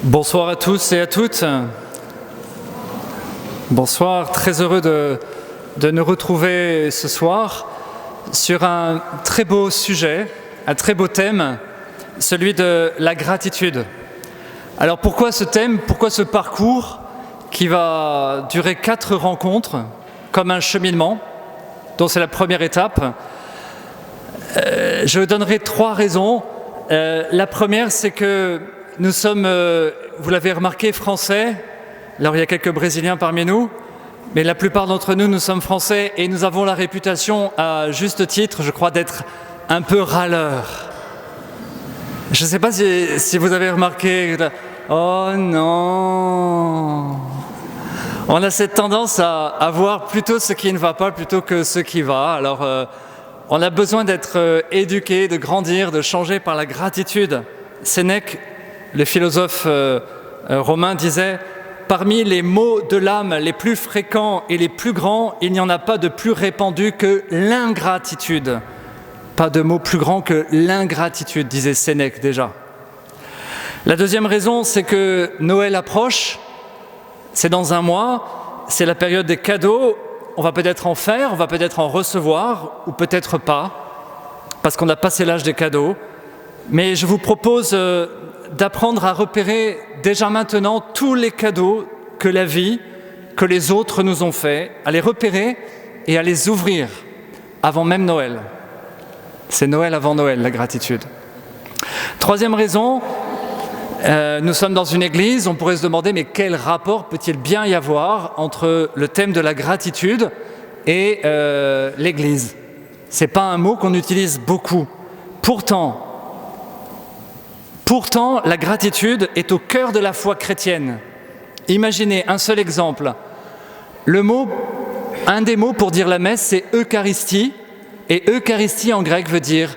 Bonsoir à tous et à toutes. Bonsoir, très heureux de nous retrouver ce soir sur un très beau sujet, un très beau thème, celui de la gratitude. Alors pourquoi ce thème, pourquoi ce parcours qui va durer 4 rencontres, comme un cheminement, dont c'est la première étape? Je vous donnerai 3 raisons. La première, c'est que nous sommes, vous l'avez remarqué, français. Alors il y a quelques Brésiliens parmi nous, mais la plupart d'entre nous, nous sommes français et nous avons la réputation, à juste titre, je crois, d'être un peu râleurs. Je ne sais pas si vous avez remarqué, oh non! On a cette tendance à voir plutôt ce qui ne va pas plutôt que ce qui va. Alors on a besoin d'être éduqué, de grandir, de changer par la gratitude. Sénèque, le philosophe romain, disait « Parmi les maux de l'âme les plus fréquents et les plus grands, il n'y en a pas de plus répandu que l'ingratitude. » Pas de mot plus grand que l'ingratitude, disait Sénèque déjà. La deuxième raison, c'est que Noël approche, c'est dans un mois, c'est la période des cadeaux. On va peut-être en faire, on va peut-être en recevoir, ou peut-être pas, parce qu'on a passé l'âge des cadeaux. Mais je vous propose d'apprendre à repérer déjà maintenant tous les cadeaux que la vie, que les autres nous ont faits, à les repérer et à les ouvrir avant même Noël. C'est Noël avant Noël, la gratitude. Troisième raison, nous sommes dans une église, on pourrait se demander mais quel rapport peut-il bien y avoir entre le thème de la gratitude et l'église? C'est pas un mot qu'on utilise beaucoup. Pourtant, la gratitude est au cœur de la foi chrétienne. Imaginez un seul exemple. Un des mots pour dire la messe, c'est Eucharistie. Et Eucharistie en grec veut dire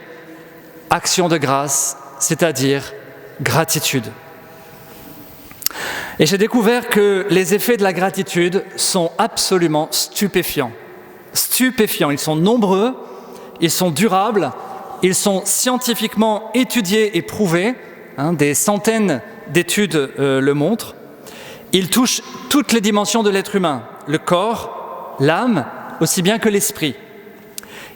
action de grâce, c'est-à-dire gratitude. Et j'ai découvert que les effets de la gratitude sont absolument stupéfiants. Stupéfiants, ils sont nombreux, ils sont durables, ils sont scientifiquement étudiés et prouvés. Des centaines d'études le montrent. Ils touchent toutes les dimensions de l'être humain, le corps, l'âme, aussi bien que l'esprit.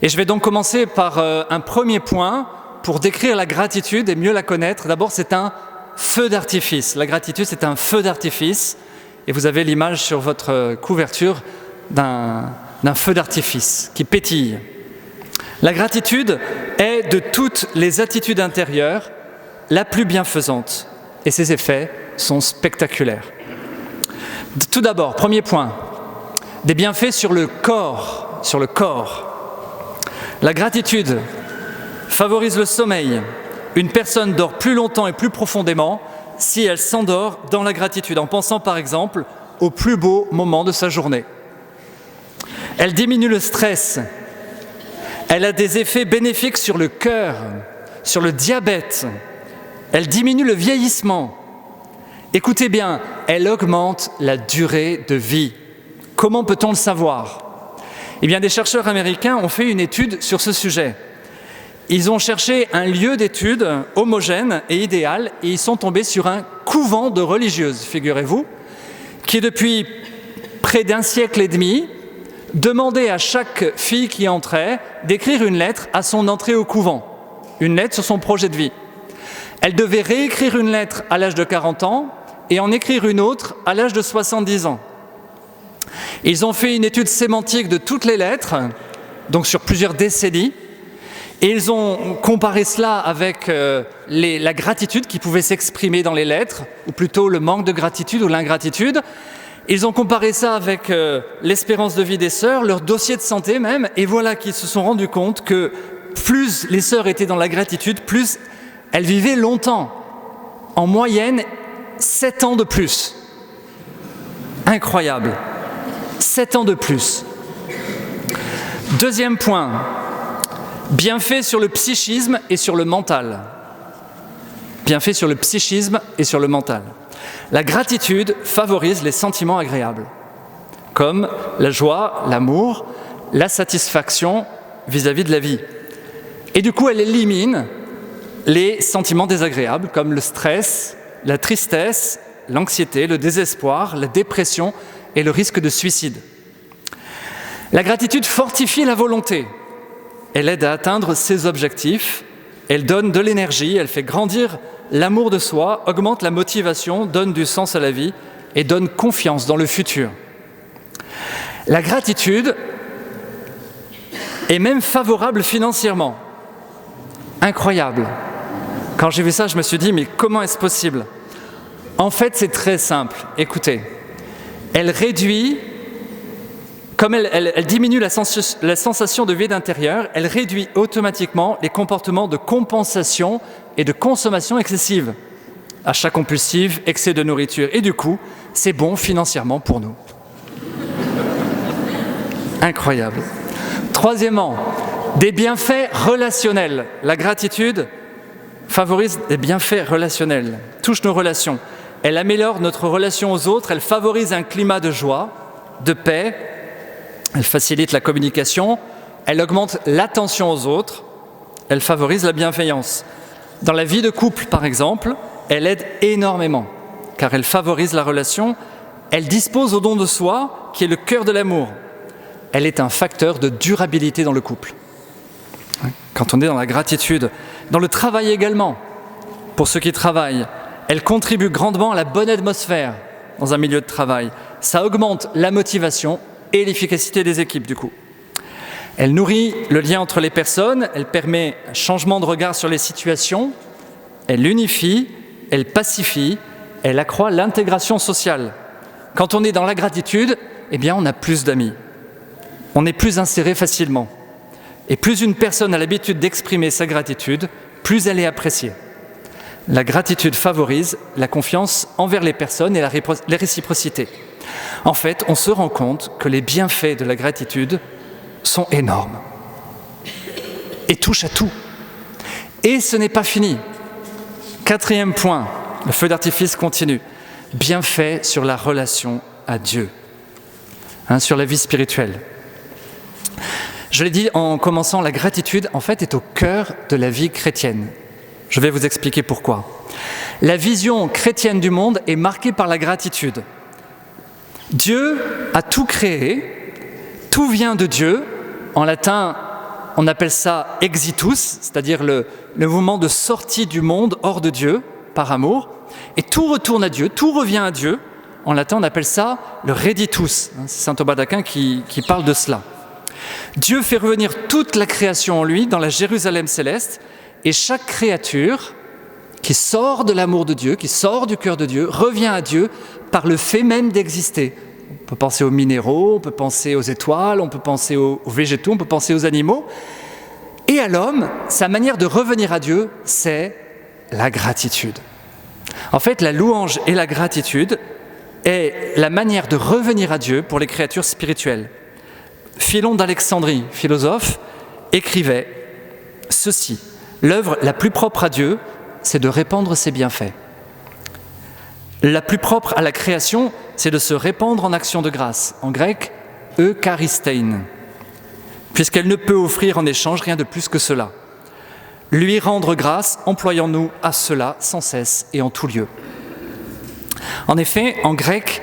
Et je vais donc commencer par un premier point pour décrire la gratitude et mieux la connaître. D'abord, c'est un feu d'artifice. La gratitude, c'est un feu d'artifice. Et vous avez l'image sur votre couverture d'un feu d'artifice qui pétille. La gratitude est de toutes les attitudes intérieures la plus bienfaisante, et ses effets sont spectaculaires. Tout d'abord, premier point, des bienfaits sur le corps. La gratitude favorise le sommeil. Une personne dort plus longtemps et plus profondément si elle s'endort dans la gratitude, en pensant par exemple au plus beau moment de sa journée. Elle diminue le stress. Elle a des effets bénéfiques sur le cœur, sur le diabète. Elle diminue le vieillissement. Écoutez bien, elle augmente la durée de vie. Comment peut-on le savoir? Eh bien, des chercheurs américains ont fait une étude sur ce sujet. Ils ont cherché un lieu d'étude homogène et idéal et ils sont tombés sur un couvent de religieuses, figurez-vous, qui depuis près d'1 siècle et demi demandait à chaque fille qui entrait d'écrire une lettre à son entrée au couvent, une lettre sur son projet de vie. Elle devait réécrire une lettre à l'âge de 40 ans et en écrire une autre à l'âge de 70 ans. Ils ont fait une étude sémantique de toutes les lettres, donc sur plusieurs décennies, et ils ont comparé cela avec la gratitude qui pouvait s'exprimer dans les lettres, ou plutôt le manque de gratitude ou l'ingratitude. Ils ont comparé ça avec l'espérance de vie des sœurs, leur dossier de santé même, et voilà qu'ils se sont rendus compte que plus les sœurs étaient dans la gratitude, plus elles vivaient longtemps, en moyenne 7 ans de plus. Incroyable, 7 ans de plus. Deuxième point, bienfait sur le psychisme et sur le mental. Bienfait sur le psychisme et sur le mental. La gratitude favorise les sentiments agréables, comme la joie, l'amour, la satisfaction vis-à-vis de la vie. Et du coup, elle élimine les sentiments désagréables comme le stress, la tristesse, l'anxiété, le désespoir, la dépression et le risque de suicide. La gratitude fortifie la volonté. Elle aide à atteindre ses objectifs, elle donne de l'énergie, elle fait grandir l'amour de soi, augmente la motivation, donne du sens à la vie et donne confiance dans le futur. La gratitude est même favorable financièrement. Incroyable. Quand j'ai vu ça, je me suis dit, mais comment est-ce possible ? En fait, c'est très simple. Écoutez, elle réduit, comme elle diminue la sensation de vide intérieur, elle réduit automatiquement les comportements de compensation et de consommation excessive, achat compulsif, excès de nourriture, et du coup, c'est bon financièrement pour nous. Incroyable. Troisièmement, des bienfaits relationnels. La gratitude favorise des bienfaits relationnels, touche nos relations. Elle améliore notre relation aux autres, elle favorise un climat de joie, de paix, elle facilite la communication, elle augmente l'attention aux autres, elle favorise la bienveillance. Dans la vie de couple, par exemple, elle aide énormément, car elle favorise la relation, elle dispose au don de soi, qui est le cœur de l'amour. Elle est un facteur de durabilité dans le couple. Quand on est dans la gratitude, dans le travail également, pour ceux qui travaillent, elle contribue grandement à la bonne atmosphère dans un milieu de travail. Ça augmente la motivation et l'efficacité des équipes du coup. Elle nourrit le lien entre les personnes, elle permet un changement de regard sur les situations, elle unifie, elle pacifie, elle accroît l'intégration sociale. Quand on est dans la gratitude, eh bien on a plus d'amis. On est plus inséré facilement. Et plus une personne a l'habitude d'exprimer sa gratitude, plus elle est appréciée. La gratitude favorise la confiance envers les personnes et la réciprocité. En fait, on se rend compte que les bienfaits de la gratitude sont énormes et touchent à tout. Et ce n'est pas fini. Quatrième point, le feu d'artifice continue. Bienfaits sur la relation à Dieu, sur la vie spirituelle. Je l'ai dit en commençant, la gratitude, en fait, est au cœur de la vie chrétienne. Je vais vous expliquer pourquoi. La vision chrétienne du monde est marquée par la gratitude. Dieu a tout créé, tout vient de Dieu. En latin, on appelle ça exitus, c'est-à-dire le mouvement de sortie du monde hors de Dieu, par amour. Et tout retourne à Dieu, tout revient à Dieu. En latin, on appelle ça le reditus. C'est saint Thomas d'Aquin qui parle de cela. Dieu fait revenir toute la création en lui, dans la Jérusalem céleste, et chaque créature qui sort de l'amour de Dieu, qui sort du cœur de Dieu, revient à Dieu par le fait même d'exister. On peut penser aux minéraux, on peut penser aux étoiles, on peut penser aux végétaux, on peut penser aux animaux. Et à l'homme, sa manière de revenir à Dieu, c'est la gratitude. En fait, la louange et la gratitude est la manière de revenir à Dieu pour les créatures spirituelles. Philon d'Alexandrie, philosophe, écrivait ceci: l'œuvre la plus propre à Dieu, c'est de répandre ses bienfaits. La plus propre à la création, c'est de se répandre en action de grâce. En grec, eucharistein, puisqu'elle ne peut offrir en échange rien de plus que cela. Lui rendre grâce, employons-nous à cela sans cesse et en tout lieu. En effet, en grec,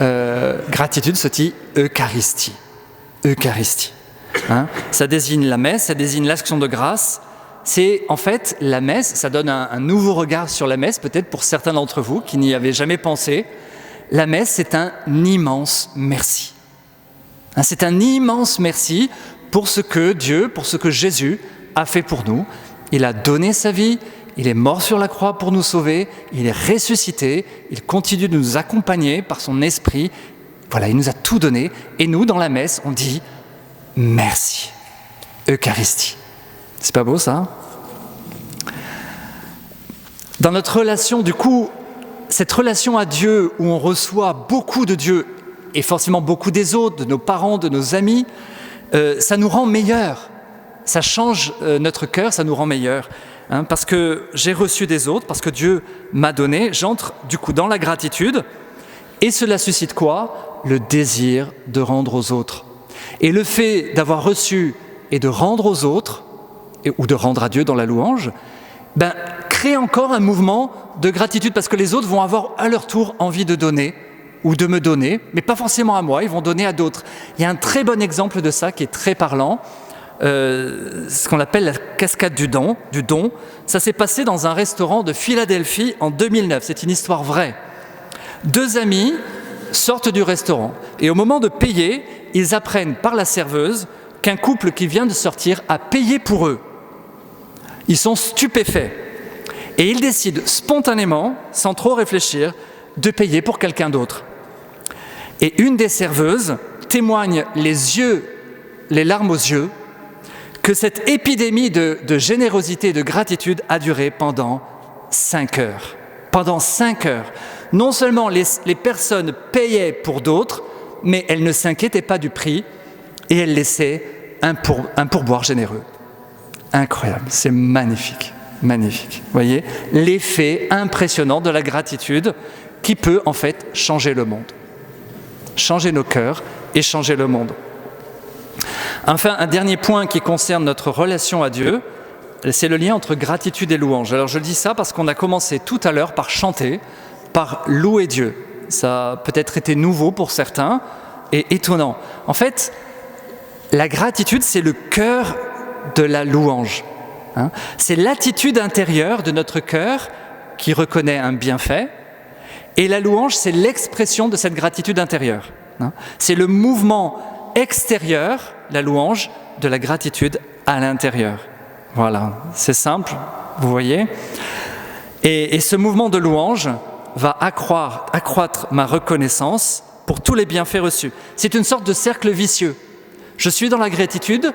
gratitude se dit Eucharistie. Eucharistie. Ça désigne la messe, ça désigne l'action de grâce. C'est en fait la messe, ça donne un nouveau regard sur la messe, peut-être pour certains d'entre vous qui n'y avaient jamais pensé. La messe, c'est un immense merci. C'est un immense merci pour ce que Dieu, pour ce que Jésus a fait pour nous. Il a donné sa vie, il est mort sur la croix pour nous sauver, il est ressuscité, il continue de nous accompagner par son esprit. Voilà, il nous a tout donné. Et nous, dans la messe, on dit merci. Eucharistie. C'est pas beau ça ? Dans notre relation, du coup, cette relation à Dieu où on reçoit beaucoup de Dieu et forcément beaucoup des autres, de nos parents, de nos amis, ça nous rend meilleurs. Ça change notre cœur, ça nous rend meilleurs. Parce que j'ai reçu des autres, parce que Dieu m'a donné, j'entre du coup dans la gratitude. Et cela suscite quoi ? Le désir de rendre aux autres. Et le fait d'avoir reçu et de rendre aux autres, ou de rendre à Dieu dans la louange, crée crée encore un mouvement de gratitude parce que les autres vont avoir à leur tour envie de donner ou de me donner, mais pas forcément à moi, ils vont donner à d'autres. Il y a un très bon exemple de ça qui est très parlant, ce qu'on appelle la cascade du don. Ça s'est passé dans un restaurant de Philadelphie en 2009, c'est une histoire vraie. 2 amis sortent du restaurant et au moment de payer, ils apprennent par la serveuse qu'un couple qui vient de sortir a payé pour eux. Ils sont stupéfaits et ils décident spontanément, sans trop réfléchir, de payer pour quelqu'un d'autre. Et une des serveuses témoigne les larmes aux yeux, que cette épidémie de générosité et de gratitude a duré pendant 5 heures. Pendant 5 heures. Non seulement les personnes payaient pour d'autres, mais elles ne s'inquiétaient pas du prix et elles laissaient un pourboire généreux. Incroyable, c'est magnifique, magnifique. Vous voyez, l'effet impressionnant de la gratitude qui peut en fait changer le monde. Changer nos cœurs et changer le monde. Enfin, un dernier point qui concerne notre relation à Dieu, c'est le lien entre gratitude et louange. Alors je dis ça parce qu'on a commencé tout à l'heure par chanter, par louer Dieu. Ça a peut-être été nouveau pour certains et étonnant. En fait, la gratitude, c'est le cœur de la louange. C'est l'attitude intérieure de notre cœur qui reconnaît un bienfait. Et la louange, c'est l'expression de cette gratitude intérieure. C'est le mouvement extérieur, la louange, de la gratitude à l'intérieur. Voilà, c'est simple, vous voyez. Et ce mouvement de louange va accroître ma reconnaissance pour tous les bienfaits reçus. C'est une sorte de cercle vicieux. Je suis dans la gratitude,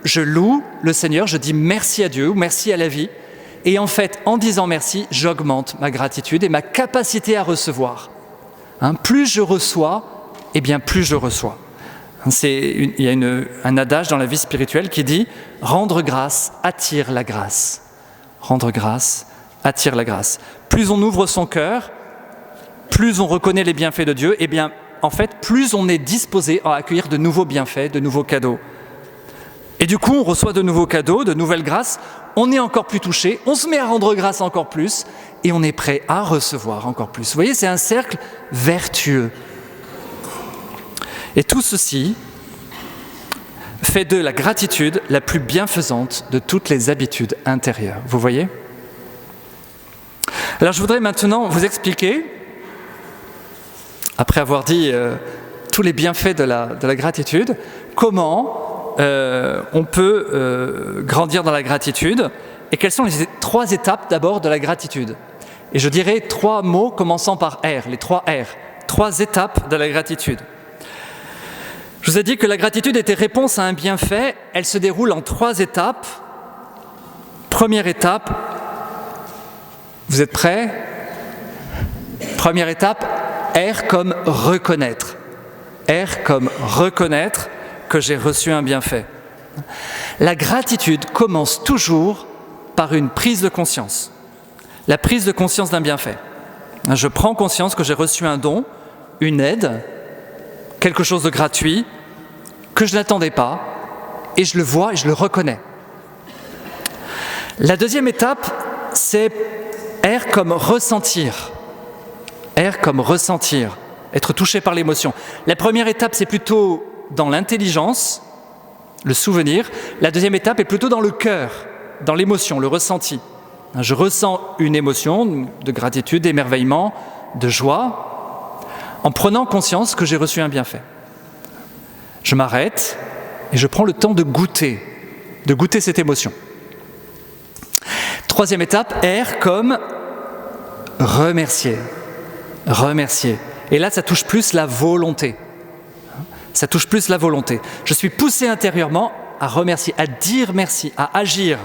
je loue le Seigneur, je dis merci à Dieu ou merci à la vie. Et en fait, en disant merci, j'augmente ma gratitude et ma capacité à recevoir. Plus je reçois, eh bien plus je reçois. Il y a un adage dans la vie spirituelle qui dit « Rendre grâce attire la grâce ». Rendre grâce attire la grâce. Plus on ouvre son cœur, plus on reconnaît les bienfaits de Dieu, eh bien, en fait, plus on est disposé à accueillir de nouveaux bienfaits, de nouveaux cadeaux. Et du coup, on reçoit de nouveaux cadeaux, de nouvelles grâces, on est encore plus touché, on se met à rendre grâce encore plus, et on est prêt à recevoir encore plus. Vous voyez, c'est un cercle vertueux. Et tout ceci fait de la gratitude la plus bienfaisante de toutes les habitudes intérieures. Vous voyez ? Alors je voudrais maintenant vous expliquer, après avoir dit tous les bienfaits de la gratitude, comment on peut grandir dans la gratitude et quelles sont les 3 étapes d'abord de la gratitude. Et je dirais 3 mots commençant par R, les 3 R, 3 étapes de la gratitude. Je vous ai dit que la gratitude était réponse à un bienfait, elle se déroule en 3 étapes. Première étape, vous êtes prêts ? Première étape, R comme reconnaître. R comme reconnaître que j'ai reçu un bienfait. La gratitude commence toujours par une prise de conscience. La prise de conscience d'un bienfait. Je prends conscience que j'ai reçu un don, une aide, quelque chose de gratuit, que je n'attendais pas, et je le vois et je le reconnais. La deuxième étape, c'est R comme ressentir. R comme ressentir, être touché par l'émotion. La première étape, c'est plutôt dans l'intelligence, le souvenir. La deuxième étape est plutôt dans le cœur, dans l'émotion, le ressenti. Je ressens une émotion de gratitude, d'émerveillement, de joie, en prenant conscience que j'ai reçu un bienfait. Je m'arrête et je prends le temps de goûter cette émotion. Troisième étape, R comme remercier. Remercier. Et là, ça touche plus la volonté. Ça touche plus la volonté. Je suis poussé intérieurement à remercier, à dire merci, à agir.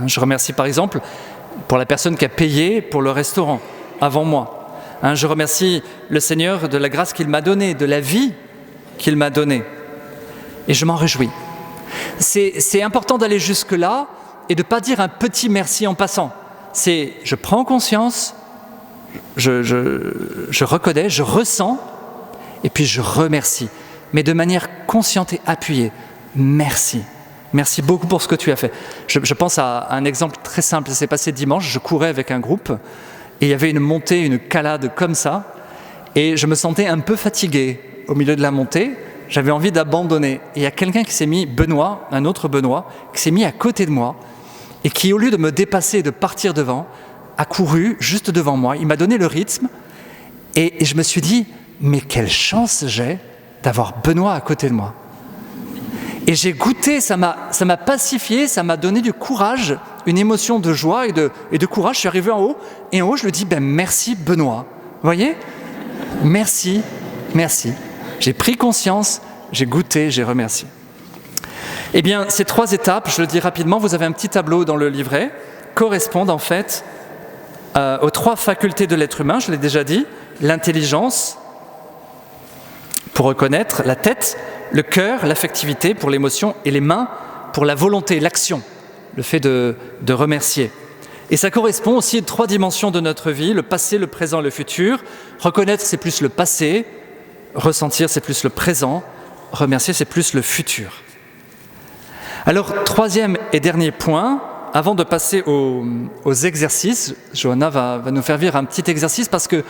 Je remercie par exemple pour la personne qui a payé pour le restaurant avant moi. Je remercie le Seigneur de la grâce qu'il m'a donnée, de la vie qu'il m'a donnée. Et je m'en réjouis. C'est important d'aller jusque-là et de ne pas dire un petit merci en passant. C'est je prends conscience, je reconnais, je ressens et puis je remercie. Mais de manière consciente et appuyée. Merci. Merci beaucoup pour ce que tu as fait. Je pense à un exemple très simple. Ça s'est passé dimanche, je courais avec un groupe et il y avait une montée, une calade comme ça. Et je me sentais un peu fatigué au milieu de la montée. J'avais envie d'abandonner. Et il y a quelqu'un qui s'est mis, Benoît, un autre Benoît, qui s'est mis à côté de moi et qui, au lieu de me dépasser et de partir devant, a couru juste devant moi. Il m'a donné le rythme et je me suis dit, mais quelle chance j'ai d'avoir Benoît à côté de moi. Et j'ai goûté, ça m'a pacifié, ça m'a donné du courage, une émotion de joie et de courage. Je suis arrivé en haut, et en haut, je lui dis, merci Benoît. Vous voyez ? Merci, merci. J'ai pris conscience, j'ai goûté, j'ai remercié. Eh bien, ces 3 étapes, je le dis rapidement, vous avez un petit tableau dans le livret, correspondent en fait aux 3 facultés de l'être humain, je l'ai déjà dit, l'intelligence, pour reconnaître, la tête, le cœur, l'affectivité pour l'émotion et les mains pour la volonté, l'action, le fait de remercier. Et ça correspond aussi aux 3 dimensions de notre vie, le passé, le présent, le futur. Reconnaître, c'est plus le passé, ressentir, c'est plus le présent, remercier, c'est plus le futur. Alors, 3e et dernier point, avant de passer aux exercices, Johanna va nous faire vivre un petit exercice parce que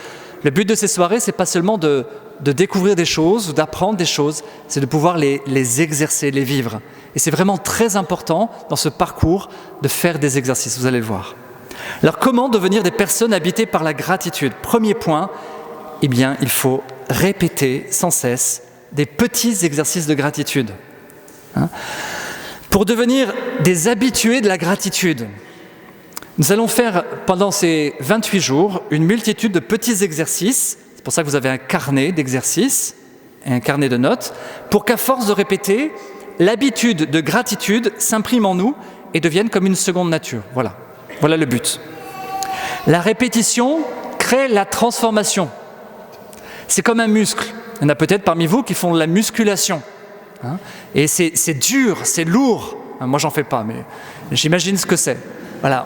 le but de ces soirées, c'est pas seulement de découvrir des choses ou d'apprendre des choses, c'est de pouvoir les exercer, les vivre. Et c'est vraiment très important dans ce parcours de faire des exercices, vous allez le voir. Alors comment devenir des personnes habitées par la gratitude ? Premier point, eh bien il faut répéter sans cesse des petits exercices de gratitude. Pour devenir des habitués de la gratitude, nous allons faire pendant ces 28 jours une multitude de petits exercices. C'est pour ça que vous avez un carnet d'exercices et un carnet de notes, pour qu'à force de répéter, l'habitude de gratitude s'imprime en nous et devienne comme une seconde nature. Voilà le but. La répétition crée la transformation. C'est comme un muscle. Il y en a peut-être parmi vous qui font de la musculation. Et c'est dur, c'est lourd. Moi, j'en fais pas, mais j'imagine ce que c'est. Voilà.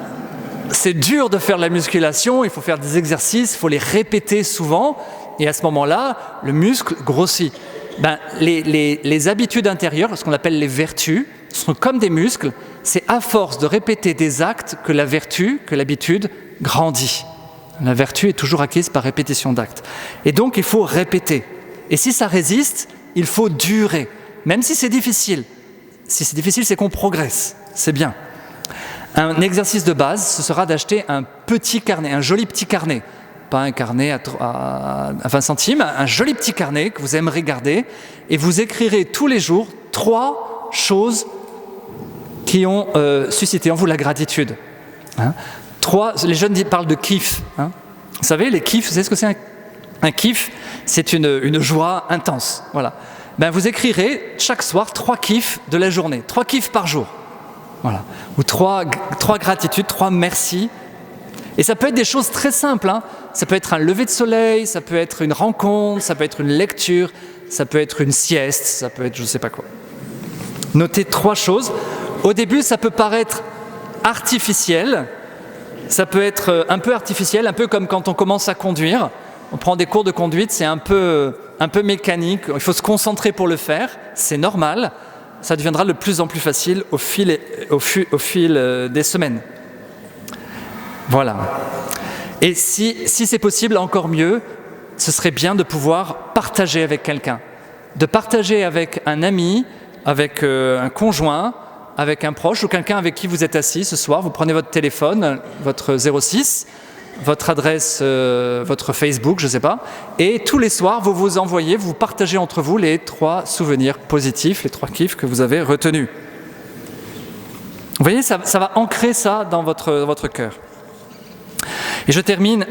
C'est dur de faire de la musculation, il faut faire des exercices, il faut les répéter souvent, et à ce moment-là, le muscle grossit. Les habitudes intérieures, ce qu'on appelle les vertus, sont comme des muscles, c'est à force de répéter des actes que la vertu, que l'habitude grandit. La vertu est toujours acquise par répétition d'actes. Et donc, il faut répéter. Et si ça résiste, il faut durer, même si c'est difficile. Si c'est difficile, c'est qu'on progresse, c'est bien. Un exercice de base, ce sera d'acheter un petit carnet, un joli petit carnet. Pas un carnet à 20 centimes, un joli petit carnet que vous aimerez garder. Et vous écrirez tous les jours 3 choses qui ont suscité en vous la gratitude. 3, les jeunes parlent de kiff. Vous savez, les kiffs, vous savez ce que c'est un kiff ? C'est une joie intense. Voilà. Vous écrirez chaque soir 3 kiffs de la journée, 3 kiffs par jour. Voilà. Ou 3 gratitudes, 3 merci. Et ça peut être des choses très simples. Ça peut être un lever de soleil, ça peut être une rencontre, ça peut être une lecture, ça peut être une sieste, ça peut être je ne sais pas quoi. Notez 3 choses. Au début, ça peut paraître artificiel. Ça peut être un peu artificiel, un peu comme quand on commence à conduire. On prend des cours de conduite, c'est un peu mécanique. Il faut se concentrer pour le faire, c'est normal. Ça deviendra de plus en plus facile au fil des semaines. Voilà. Et si c'est possible, encore mieux, ce serait bien de pouvoir partager avec quelqu'un. De partager avec un ami, avec un conjoint, avec un proche ou quelqu'un avec qui vous êtes assis ce soir. Vous prenez votre téléphone, votre 06, votre adresse, votre Facebook, je ne sais pas. Et tous les soirs, vous partagez entre vous les 3 souvenirs positifs, les 3 kiffs que vous avez retenus. Vous voyez, ça va ancrer ça dans votre cœur. Et je termine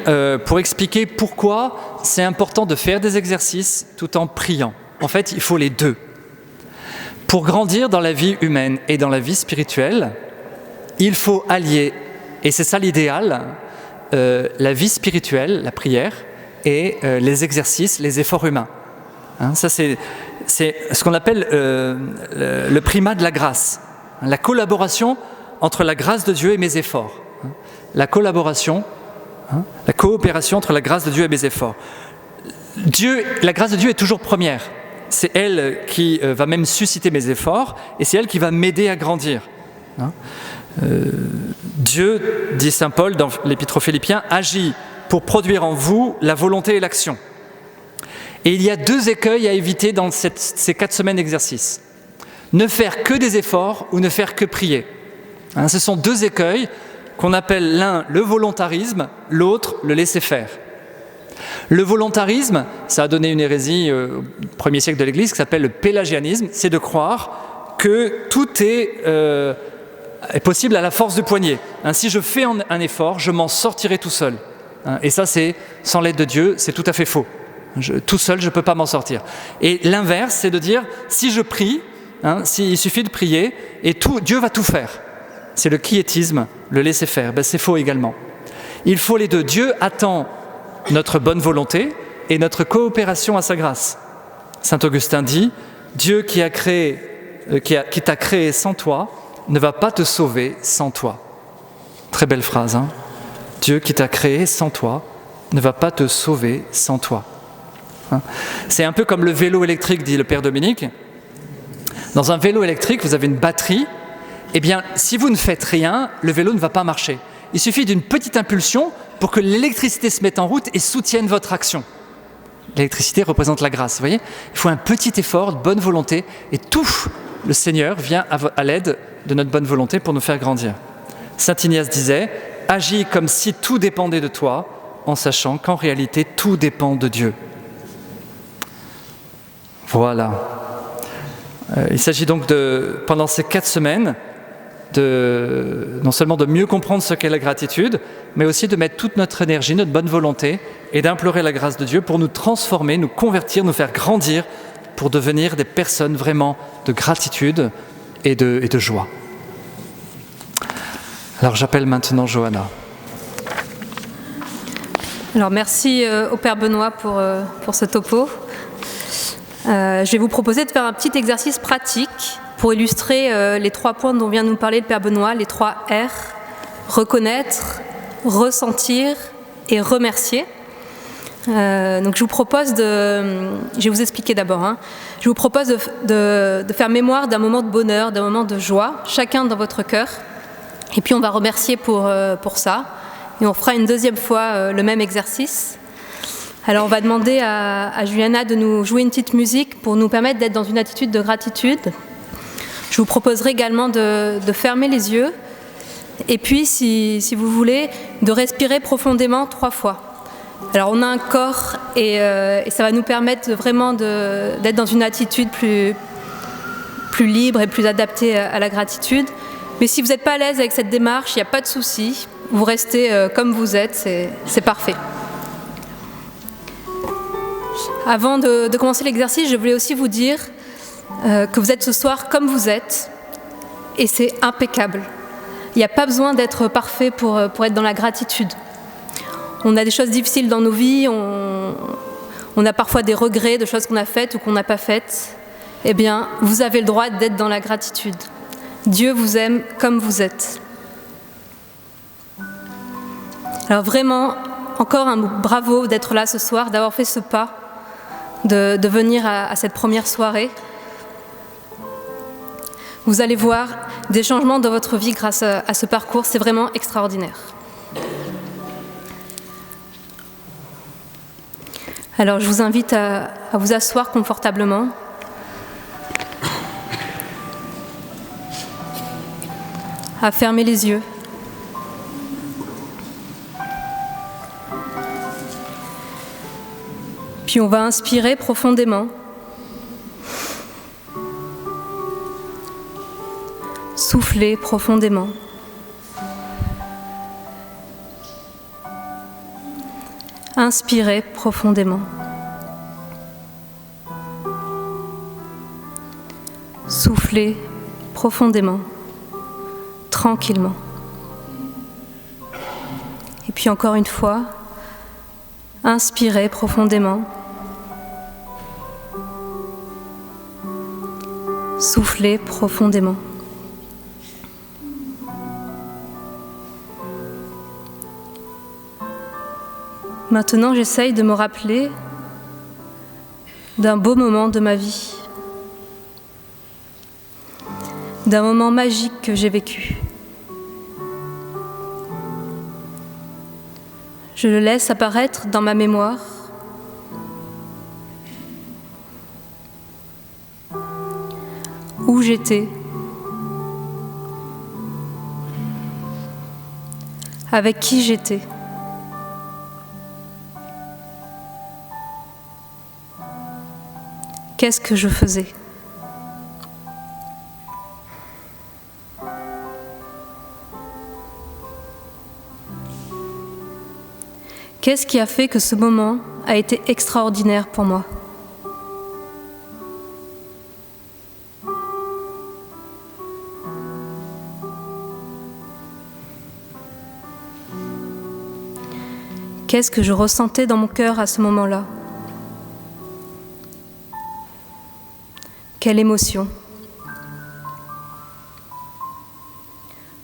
pour expliquer pourquoi c'est important de faire des exercices tout en priant. En fait, il faut les 2. Pour grandir dans la vie humaine et dans la vie spirituelle, il faut allier, et c'est ça l'idéal, la vie spirituelle, la prière, et les exercices, les efforts humains. Ça, c'est ce qu'on appelle le primat de la grâce. La collaboration entre la grâce de Dieu et mes efforts. La coopération entre la grâce de Dieu et mes efforts. La grâce de Dieu est toujours première. c'est elle qui va même susciter mes efforts, et c'est elle qui va m'aider à grandir. Dieu, dit saint Paul dans l'Épître aux Philippiens, agit pour produire en vous la volonté et l'action. Et il y a 2 écueils à éviter dans ces 4 semaines d'exercice. Ne faire que des efforts ou ne faire que prier. Ce sont 2 écueils qu'on appelle l'un le volontarisme, l'autre le laisser-faire. Le volontarisme, ça a donné une hérésie au 1er siècle de l'Église qui s'appelle le pélagianisme, c'est de croire que tout est possible à la force du poignet. Si je fais un effort, je m'en sortirai tout seul. Et ça, c'est sans l'aide de Dieu, c'est tout à fait faux. Tout seul, je ne peux pas m'en sortir. Et l'inverse, c'est de dire, si je prie, il suffit de prier, et Dieu va tout faire. C'est le quiétisme, le laisser-faire. C'est faux également. Il faut les 2. Dieu attend notre bonne volonté et notre coopération à sa grâce. Saint Augustin dit, Dieu qui t'a créé sans toi, ne va pas te sauver sans toi. Très belle phrase, hein ? Dieu qui t'a créé sans toi, ne va pas te sauver sans toi. C'est un peu comme le vélo électrique, dit le Père Dominique. Dans un vélo électrique, vous avez une batterie. Eh bien, si vous ne faites rien, le vélo ne va pas marcher. Il suffit d'une petite impulsion pour que l'électricité se mette en route et soutienne votre action. L'électricité représente la grâce, vous voyez ? Il faut un petit effort, de bonne volonté, et tout, le Seigneur vient à l'aide de notre bonne volonté pour nous faire grandir. Saint Ignace disait « Agis comme si tout dépendait de toi, en sachant qu'en réalité, tout dépend de Dieu. » Voilà. Il s'agit donc pendant ces 4 semaines, non seulement de mieux comprendre ce qu'est la gratitude, mais aussi de mettre toute notre énergie, notre bonne volonté, et d'implorer la grâce de Dieu pour nous transformer, nous convertir, nous faire grandir, pour devenir des personnes vraiment de gratitude et de joie. Alors j'appelle maintenant Johanna. Alors merci au Père Benoît pour ce topo. Je vais vous proposer de faire un petit exercice pratique pour illustrer les 3 points dont vient de nous parler le Père Benoît, les 3 R, reconnaître, ressentir et remercier. Donc je vous propose je vais vous expliquer d'abord, je vous propose de faire mémoire d'un moment de bonheur, d'un moment de joie, chacun dans votre cœur, et puis on va remercier pour ça, et on fera une 2e fois le même exercice. Alors on va demander à Juliana de nous jouer une petite musique pour nous permettre d'être dans une attitude de gratitude. Je vous proposerai également de fermer les yeux et puis, si vous voulez, de respirer profondément 3 fois. Alors on a un corps et ça va nous permettre vraiment d'être dans une attitude plus libre et plus adaptée à la gratitude. Mais si vous n'êtes pas à l'aise avec cette démarche, il n'y a pas de souci. Vous restez comme vous êtes, c'est parfait. Avant de commencer l'exercice, je voulais aussi vous dire que vous êtes ce soir comme vous êtes, et c'est impeccable. Il n'y a pas besoin d'être parfait pour être dans la gratitude. On a des choses difficiles dans nos vies, on a parfois des regrets de choses qu'on a faites ou qu'on n'a pas faites. Eh bien, vous avez le droit d'être dans la gratitude. Dieu vous aime comme vous êtes. Alors vraiment, encore un bravo d'être là ce soir, d'avoir fait ce pas, de venir à cette première soirée. Vous allez voir des changements dans votre vie grâce à ce parcours, c'est vraiment extraordinaire. Alors je vous invite à vous asseoir confortablement. À fermer les yeux. Puis on va inspirer profondément. Souffler profondément. Inspirez profondément. Soufflez profondément, tranquillement. Et puis encore une fois, inspirez profondément. Soufflez profondément. Maintenant, j'essaye de me rappeler d'un beau moment de ma vie, d'un moment magique que j'ai vécu. Je le laisse apparaître dans ma mémoire. Où j'étais, avec qui j'étais, qu'est-ce que je faisais. Qu'est-ce qui a fait que ce moment a été extraordinaire pour moi? Qu'est-ce que je ressentais dans mon cœur à ce moment-là? Quelle émotion?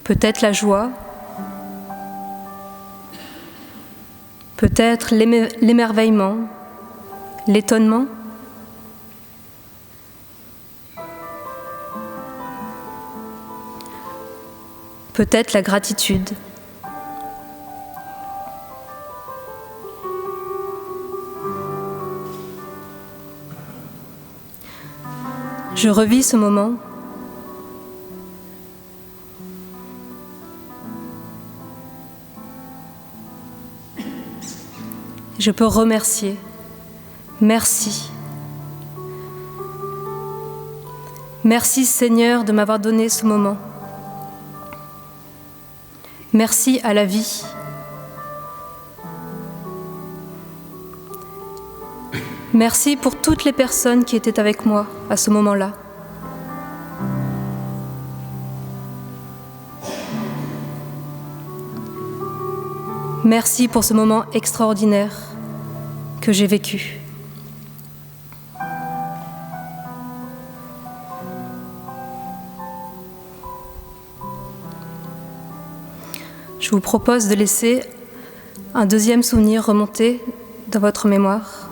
Peut-être la joie, peut-être l'émerveillement, l'étonnement. Peut-être la gratitude. Je revis ce moment. Je peux remercier. Merci. Merci Seigneur de m'avoir donné ce moment. Merci à la vie. Merci pour toutes les personnes qui étaient avec moi à ce moment-là. Merci pour ce moment extraordinaire que j'ai vécu. Je vous propose de laisser un deuxième souvenir remonter dans votre mémoire.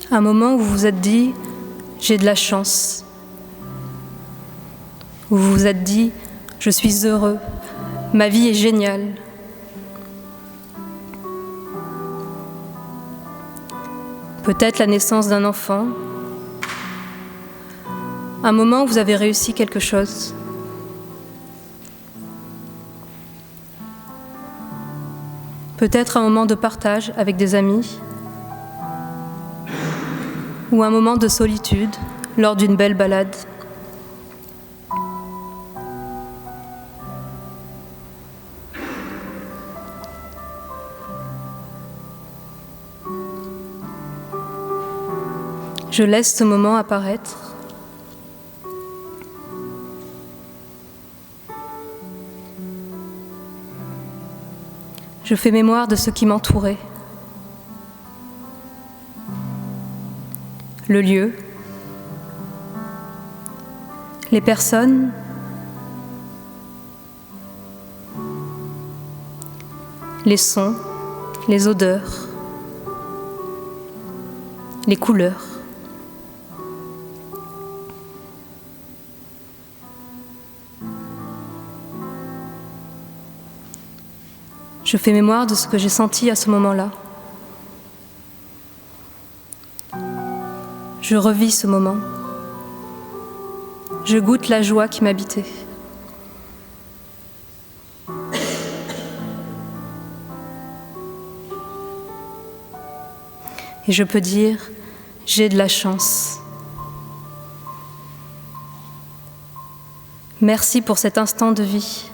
Un moment où vous vous êtes dit « j'ai de la chance ». Où vous vous êtes dit « je suis heureux, ma vie est géniale ». Peut-être la naissance d'un enfant. Un moment où vous avez réussi quelque chose. Peut-être un moment de partage avec des amis. Ou un moment de solitude lors d'une belle balade. Je laisse ce moment apparaître. Je fais mémoire de ce qui m'entourait. Le lieu, les personnes, les sons, les odeurs, les couleurs. Je fais mémoire de ce que j'ai senti à ce moment-là. Je revis ce moment. Je goûte la joie qui m'habitait. Et je peux dire, j'ai de la chance. Merci pour cet instant de vie.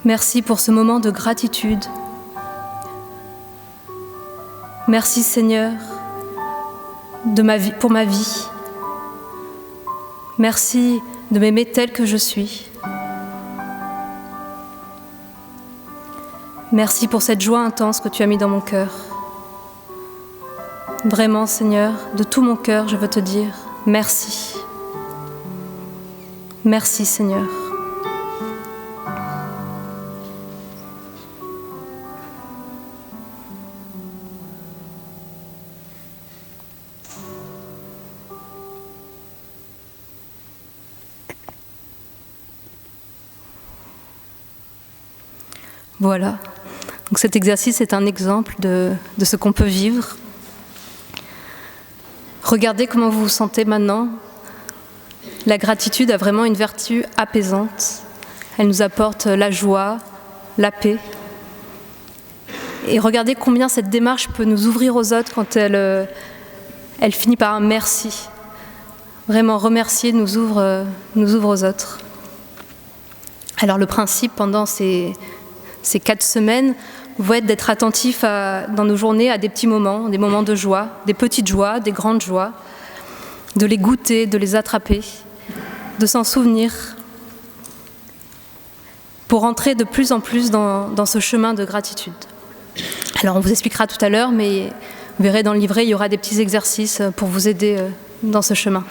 Merci pour ce moment de gratitude. Merci Seigneur pour ma vie. Merci de m'aimer tel que je suis. Merci pour cette joie intense que tu as mis dans mon cœur. Vraiment Seigneur, de tout mon cœur, je veux te dire merci. Merci Seigneur. Voilà. Donc cet exercice est un exemple de ce qu'on peut vivre. Regardez comment vous vous sentez maintenant. La gratitude a vraiment une vertu apaisante. Elle nous apporte la joie, la paix. Et regardez combien cette démarche peut nous ouvrir aux autres quand elle finit par un merci. Vraiment, remercier nous ouvre aux autres. Alors le principe pendant ces 4 semaines va être d'être attentif dans nos journées à des petits moments, des moments de joie, des petites joies, des grandes joies, de les goûter, de les attraper, de s'en souvenir, pour entrer de plus en plus dans ce chemin de gratitude. Alors on vous expliquera tout à l'heure, mais vous verrez dans le livret, il y aura des petits exercices pour vous aider dans ce chemin.